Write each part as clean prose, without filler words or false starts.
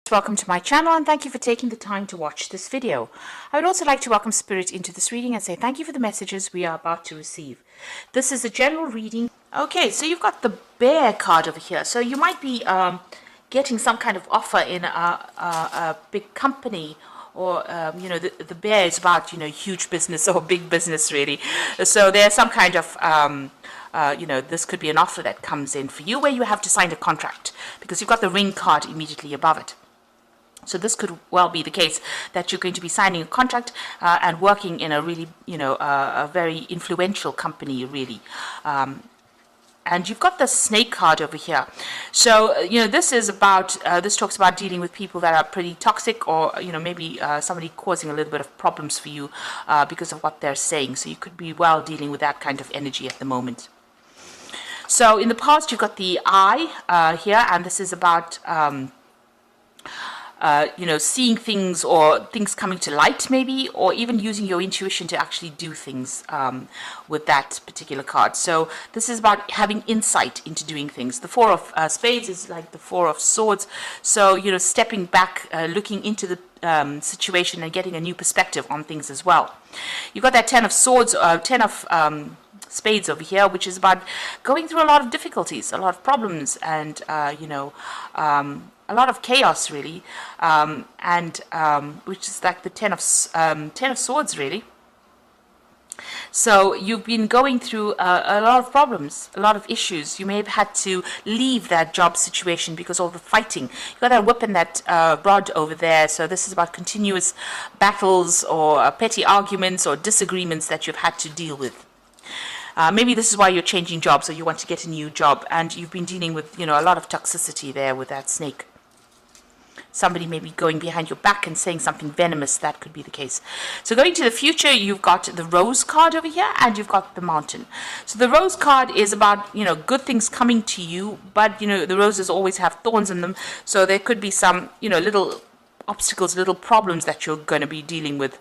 Welcome to my channel and thank you for taking the time to watch this video. I would also like to welcome Spirit into this reading and say thank you for the messages we are about to receive. This is a general reading. Okay, so you've got the Bear card over here. So you might be getting some kind of offer in a big company, or the Bear is about huge business or big business really. So there's some kind of this could be an offer that comes in for you where you have to sign a contract because you've got the Ring card immediately above it. So this could well be the case that you're going to be signing a contract and working in a really, a very influential company, really. And you've got the Snake card over here. So, this is about, this talks about dealing with people that are pretty toxic, or, maybe somebody causing a little bit of problems for you because of what they're saying. So you could be well dealing with that kind of energy at the moment. So in the past, you've got the Eye here, and this is about seeing things or things coming to light maybe, or even using your intuition to actually do things with that particular card. So this is about having insight into doing things. The Four of Spades is like the Four of Swords. So, stepping back, looking into the situation and getting a new perspective on things as well. You've got that Ten of Swords, Ten of Spades over here, which is about going through a lot of difficulties, a lot of problems, and a lot of chaos really, which is like the Ten of Swords really. So you've been going through a lot of problems, a lot of issues. You may have had to leave that job situation because of the fighting. You've got that whip and that rod over there. So this is about continuous battles or petty arguments or disagreements that you've had to deal with. Maybe this is why you're changing jobs, or you want to get a new job, and you've been dealing with, a lot of toxicity there with that Snake. Somebody may be going behind your back and saying something venomous. That could be the case. So going to the future, you've got the Rose card over here, and you've got the Mountain. So the Rose card is about, good things coming to you, but, the roses always have thorns in them. So there could be some, little obstacles, little problems that you're going to be dealing with.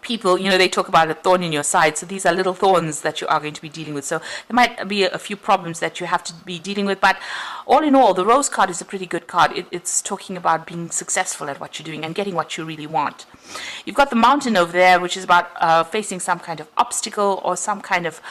People, they talk about a thorn in your side. So these are little thorns that you are going to be dealing with. So there might be a few problems that you have to be dealing with. But all in all, the Rose card is a pretty good card. It's talking about being successful at what you're doing and getting what you really want. You've got the Mountain over there, which is about facing some kind of obstacle or some kind of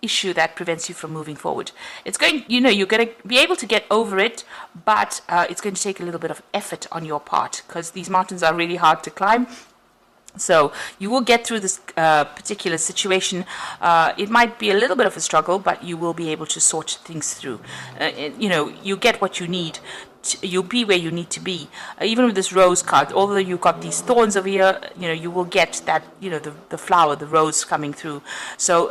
issue that prevents you from moving forward. It's going, you're going to be able to get over it, but it's going to take a little bit of effort on your part because these mountains are really hard to climb. So you will get through this particular situation. It might be a little bit of a struggle, but you will be able to sort things through. You get what you need. You'll be where you need to be. Even with this Rose card, although you've got these thorns over here, you will get that, the flower, the rose coming through. So,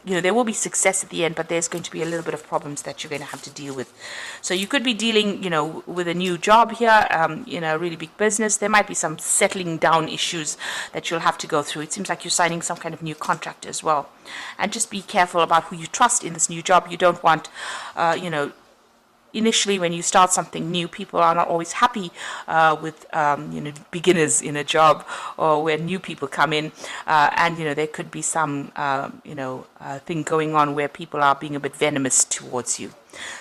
there will be success at the end, but there's going to be a little bit of problems that you're going to have to deal with. So you could be dealing, with a new job here, a really big business. There might be some settling down issues that you'll have to go through. It seems like you're signing some kind of new contract as well. And just be careful about who you trust in this new job. You don't want, initially, when you start something new, people are not always happy with beginners in a job, or when new people come in, and there could be some thing going on where people are being a bit venomous towards you.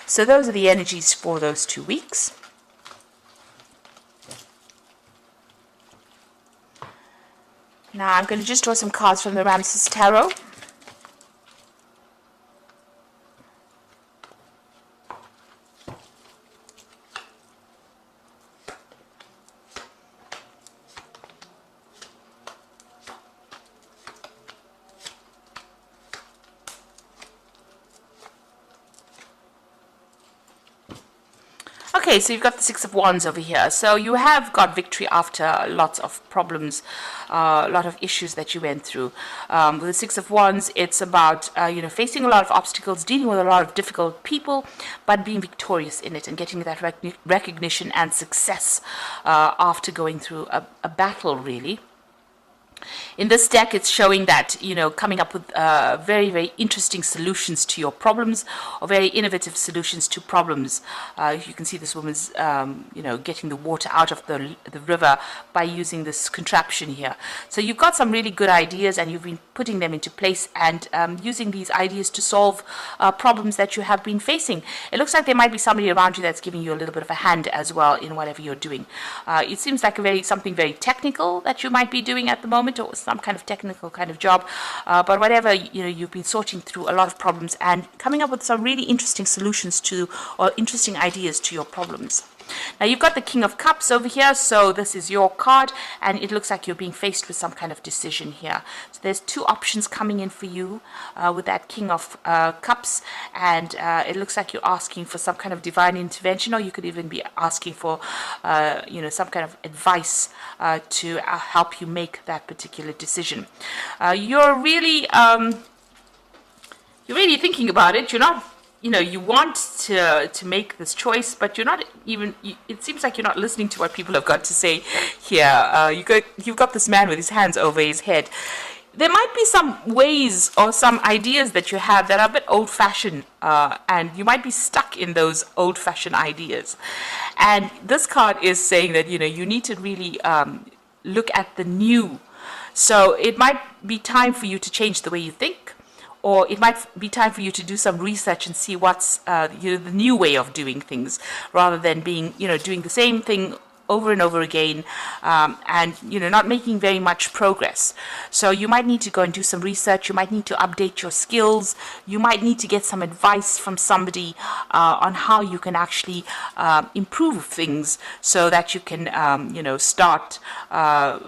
So those are the energies for those 2 weeks. Now I'm going to just draw some cards from the Ramses Tarot. Okay, so you've got the Six of Wands over here. So you have got victory after lots of problems, a lot of issues that you went through. With the Six of Wands, it's about, facing a lot of obstacles, dealing with a lot of difficult people, but being victorious in it and getting that recognition and success after going through a battle, really. In this deck, it's showing that, coming up with very, very interesting solutions to your problems, or very innovative solutions to problems. You can see this woman's, getting the water out of the river by using this contraption here. So you've got some really good ideas, and you've been putting them into place and using these ideas to solve problems that you have been facing. It looks like there might be somebody around you that's giving you a little bit of a hand as well in whatever you're doing. It seems like something very technical that you might be doing at the moment, or some kind of technical kind of job, but whatever, you've been sorting through a lot of problems and coming up with some really interesting solutions to, or interesting ideas to your problems. Now you've got the King of Cups over here, so this is your card, and it looks like you're being faced with some kind of decision here. So there's two options coming in for you with that King of Cups, and it looks like you're asking for some kind of divine intervention, or you could even be asking for, some kind of advice to help you make that particular decision. You're really thinking about it. You're not. You want to make this choice, but you're not even. It seems like you're not listening to what people have got to say here. You've got this man with his hands over his head. There might be some ways or some ideas that you have that are a bit old-fashioned, and you might be stuck in those old-fashioned ideas. And this card is saying that you need to really look at the new. So it might be time for you to change the way you think. Or it might be time for you to do some research and see what's the new way of doing things, rather than being doing the same thing over and over again, and not making very much progress. So you might need to go and do some research. You might need to update your skills. You might need to get some advice from somebody on how you can actually improve things, so that you can start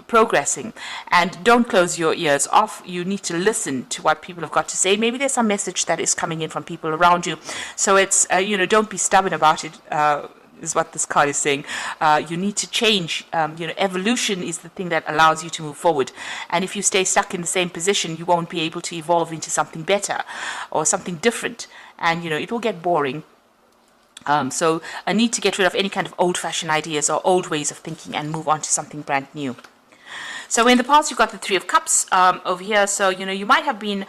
progressing. And don't close your ears off. You need to listen to what people have got to say. Maybe there's some message that is coming in from people around you. So it's don't be stubborn about it. Is what this card is saying. You need to change. Evolution is the thing that allows you to move forward. And if you stay stuck in the same position, you won't be able to evolve into something better or something different. And, it will get boring. So I need to get rid of any kind of old-fashioned ideas or old ways of thinking and move on to something brand new. So in the past, you've got the Three of Cups over here. So, you might have been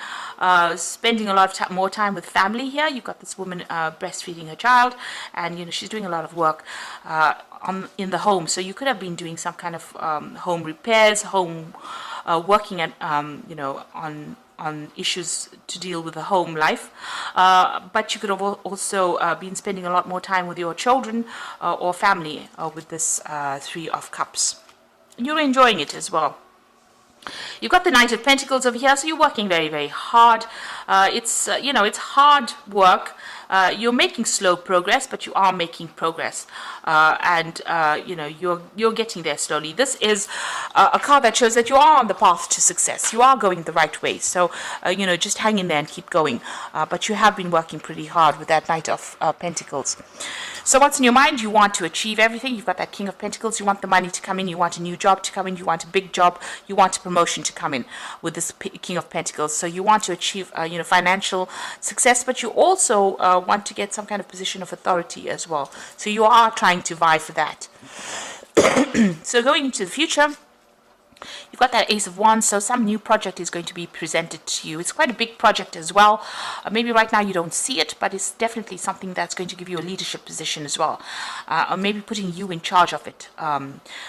spending a lot of more time with family here. You've got this woman breastfeeding her child, and, she's doing a lot of work in the home. So you could have been doing some kind of home repairs, working at, on issues to deal with the home life. But you could have also been spending a lot more time with your children or family with this Three of Cups. You're enjoying it as well. You've got the Knight of Pentacles over here, so you're working very, very hard. It's hard work. You're making slow progress, but you are making progress, and you're getting there slowly. This is a card that shows that you are on the path to success. You are going the right way. So just hang in there and keep going. But you have been working pretty hard with that Knight of Pentacles. So what's in your mind? You want to achieve everything. You've got that King of Pentacles. You want the money to come in. You want a new job to come in. You want a big job. You want a promotion to come in with this King of Pentacles. So you want to achieve, financial success, but you also want to get some kind of position of authority as well. So you are trying to vie for that. So going into the future, you've got that Ace of Wands, so some new project is going to be presented to you. It's quite a big project as well. Maybe right now you don't see it, but it's definitely something that's going to give you a leadership position as well. Or maybe putting you in charge of it.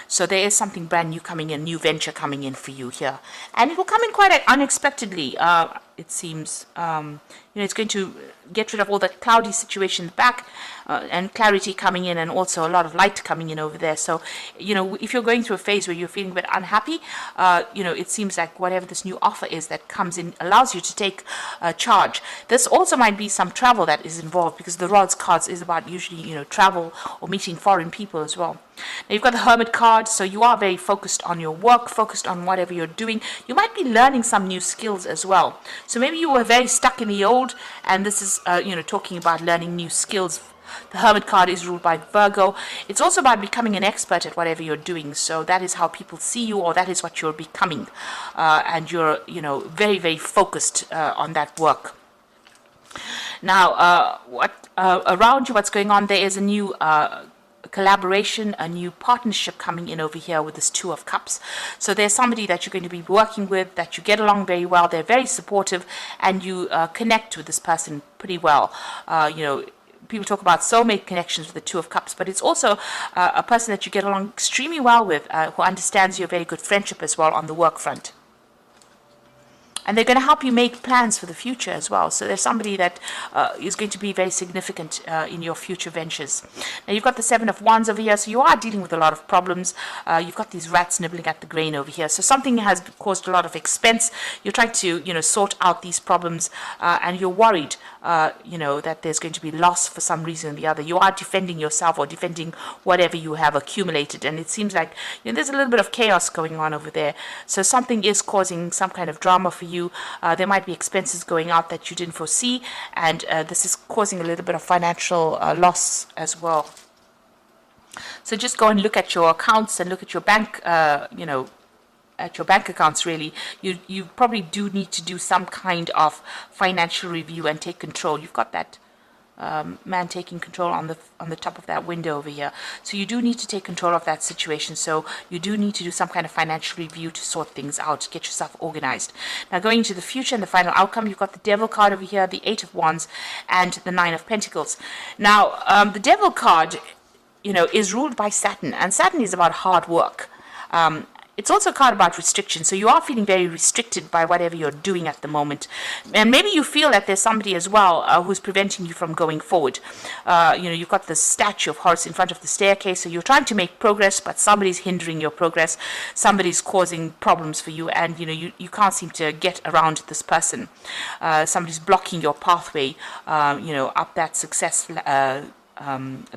So there is something brand new coming in, new venture coming in for you here. And it will come in quite unexpectedly. It seems, it's going to get rid of all that cloudy situation back, and clarity coming in, and also a lot of light coming in over there. So, if you're going through a phase where you're feeling a bit unhappy, it seems like whatever this new offer is that comes in allows you to take charge. This also might be some travel that is involved, because the Rods cards is about usually, travel or meeting foreign people as well. Now you've got the Hermit card, so you are very focused on your work, focused on whatever you're doing. You might be learning some new skills as well. So maybe you were very stuck in the old, and this is, talking about learning new skills. The Hermit card is ruled by Virgo. It's also about becoming an expert at whatever you're doing. So that is how people see you, or that is what you're becoming. And you're, very, very focused on that work. Now, around you, what's going on? There is a new collaboration, a new partnership coming in over here with this Two of Cups. So there's somebody that you're going to be working with, that you get along very well, they're very supportive, and you connect with this person pretty well. People talk about soulmate connections with the Two of Cups, but it's also a person that you get along extremely well with, who understands your very good friendship as well on the work front. And they're going to help you make plans for the future as well. So there's somebody that is going to be very significant in your future ventures. Now you've got the Seven of Wands over here, so you are dealing with a lot of problems. You've got these rats nibbling at the grain over here. So something has caused a lot of expense. You're trying to, sort out these problems, and you're worried, that there's going to be loss for some reason or the other. You are defending yourself or defending whatever you have accumulated, and it seems like there's a little bit of chaos going on over there. So something is causing some kind of drama for you. There might be expenses going out that you didn't foresee, and this is causing a little bit of financial loss as well. So just go and look at your accounts and look at your bank, at your bank accounts. Really, you probably do need to do some kind of financial review and take control. You've got that man taking control on the top of that window over here. So you do need to take control of that situation. So you do need to do some kind of financial review to sort things out, get yourself organized. Now going into the future and the final outcome, you've got the Devil card over here, the Eight of Wands, and the Nine of Pentacles. Now the Devil card, is ruled by Saturn, and Saturn is about hard work. It's also a card about restriction, so you are feeling very restricted by whatever you're doing at the moment. And maybe you feel that there's somebody as well who's preventing you from going forward. You've got the statue of Horus in front of the staircase, so you're trying to make progress, but somebody's hindering your progress. Somebody's causing problems for you, and you can't seem to get around this person. Somebody's blocking your pathway, up that success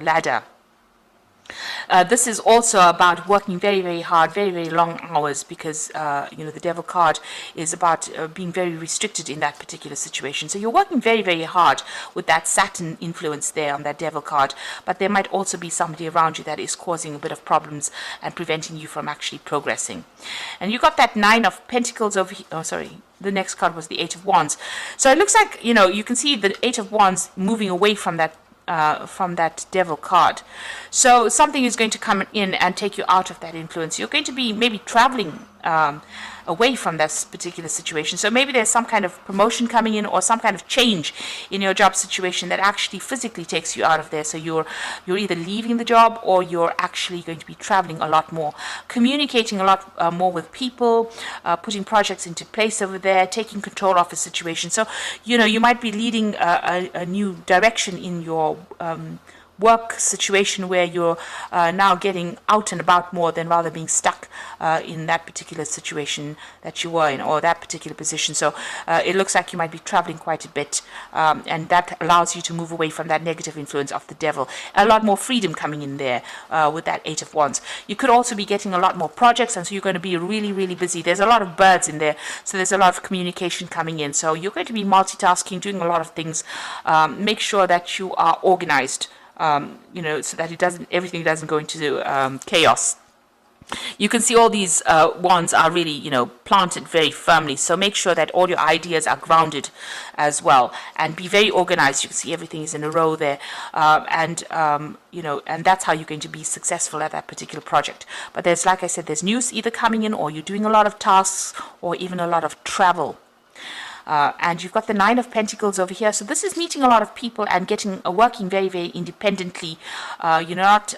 ladder. This is also about working very, very hard, very, very long hours, because the Devil card is about being very restricted in that particular situation. So you're working very, very hard with that Saturn influence there on that Devil card, but there might also be somebody around you that is causing a bit of problems and preventing you from actually progressing. And you got that Nine of Pentacles over here. Oh, sorry. The next card was the Eight of Wands. So it looks like, you can see the Eight of Wands moving away from that Devil card. So something is going to come in and take you out of that influence. You're going to be maybe traveling away from this particular situation. So maybe there's some kind of promotion coming in, or some kind of change in your job situation that actually physically takes you out of there. So you're either leaving the job, or you're actually going to be traveling a lot more, communicating a lot more with people, putting projects into place over there, taking control of a situation. So you might be leading a new direction in your work situation, where you're now getting out and about more than rather being stuck in that particular situation that you were in, or that particular position. So it looks like you might be traveling quite a bit, and that allows you to move away from that negative influence of the Devil. A lot more freedom coming in there with that Eight of Wands. You could also be getting a lot more projects, and so you're going to be really, really busy. There's a lot of birds in there, so there's a lot of communication coming in. So you're going to be multitasking, doing a lot of things. Make sure that you are organized, so that everything doesn't go into chaos. You can see all these wands are really, planted very firmly. So make sure that all your ideas are grounded as well, and be very organized. You can see everything is in a row there, and that's how you're going to be successful at that particular project. But there's, like I said, there's news either coming in, or you're doing a lot of tasks, or even a lot of travel. And you've got the Nine of Pentacles over here. So this is meeting a lot of people and working very, very independently. You're not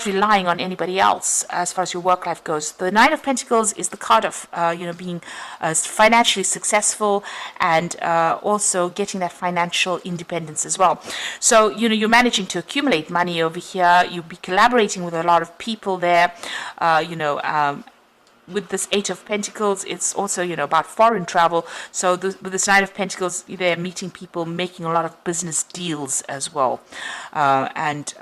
relying on anybody else as far as your work life goes. The Nine of Pentacles is the card of being financially successful, and also getting that financial independence as well. So you're managing to accumulate money over here. You'll be collaborating with a lot of people there. With this Eight of Pentacles, it's also, about foreign travel. So with this Nine of Pentacles, they're meeting people, making a lot of business deals as well. And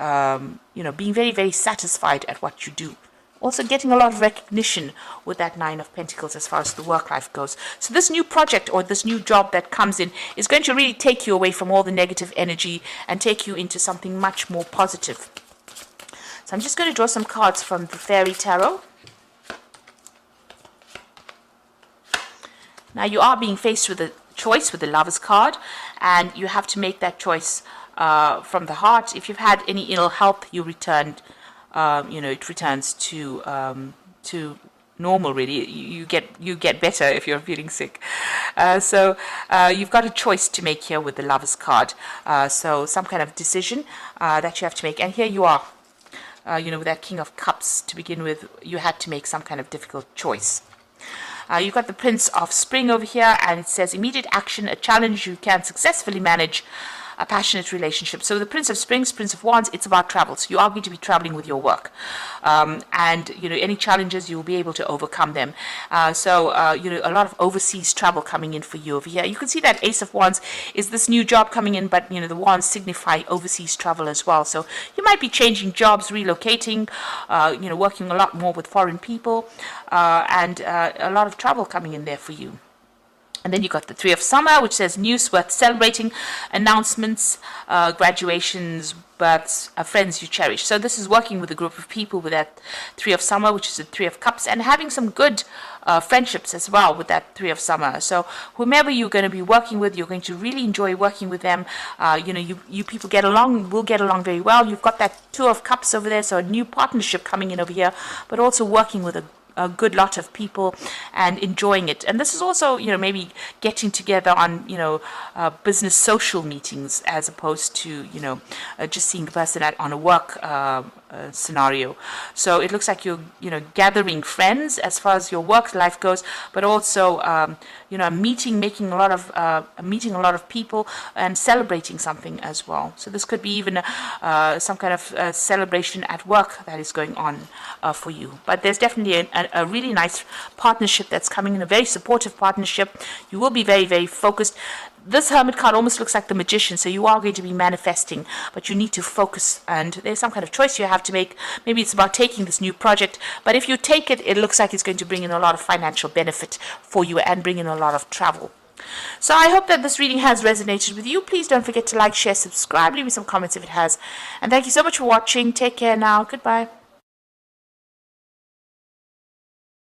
being very, very satisfied at what you do. Also getting a lot of recognition with that Nine of Pentacles as far as the work life goes. So this new project, or this new job that comes in, is going to really take you away from all the negative energy and take you into something much more positive. So I'm just going to draw some cards from the Fairy Tarot. Now you are being faced with a choice with the Lovers card, and you have to make that choice from the heart. If you've had any ill health, you returned, it returns to normal. Really, you get better if you're feeling sick. So you've got a choice to make here with the Lovers card. So some kind of decision that you have to make, and here you are. With that King of Cups to begin with, you had to make some kind of difficult choice. You've got the Prince of Spring over here, and it says immediate action, a challenge you can successfully manage, a passionate relationship. So the Prince of Springs, Prince of Wands, it's about travel. So you are going to be traveling with your work. And, any challenges, you'll be able to overcome them. So a lot of overseas travel coming in for you over here. You can see that Ace of Wands is this new job coming in, but, the wands signify overseas travel as well. So you might be changing jobs, relocating, working a lot more with foreign people, and a lot of travel coming in there for you. And then you got the Three of Summer, which says news worth celebrating, announcements, graduations, births, friends you cherish. So this is working with a group of people with that Three of Summer, which is the Three of Cups, and having some good friendships as well with that Three of Summer. So whomever you're going to be working with, you're going to really enjoy working with them. You people will get along very well. You've got that Two of Cups over there, so a new partnership coming in over here, but also working with a good lot of people and enjoying it. And this is also, maybe getting together on, business social meetings as opposed to, just seeing the person on a work scenario. So it looks like you're, gathering friends as far as your work life goes, but also, meeting a lot of people and celebrating something as well. So this could be even some kind of celebration at work that is going on for you. But there's definitely a really nice partnership that's coming in, a very supportive partnership. You will be very, very focused. This Hermit card almost looks like the Magician, so you are going to be manifesting, but you need to focus, and there's some kind of choice you have to make. Maybe it's about taking this new project, but if you take it, it looks like it's going to bring in a lot of financial benefit for you and bring in a lot of travel. So I hope that this reading has resonated with you. Please don't forget to like, share, subscribe, leave me some comments if it has. And thank you so much for watching. Take care now. Goodbye.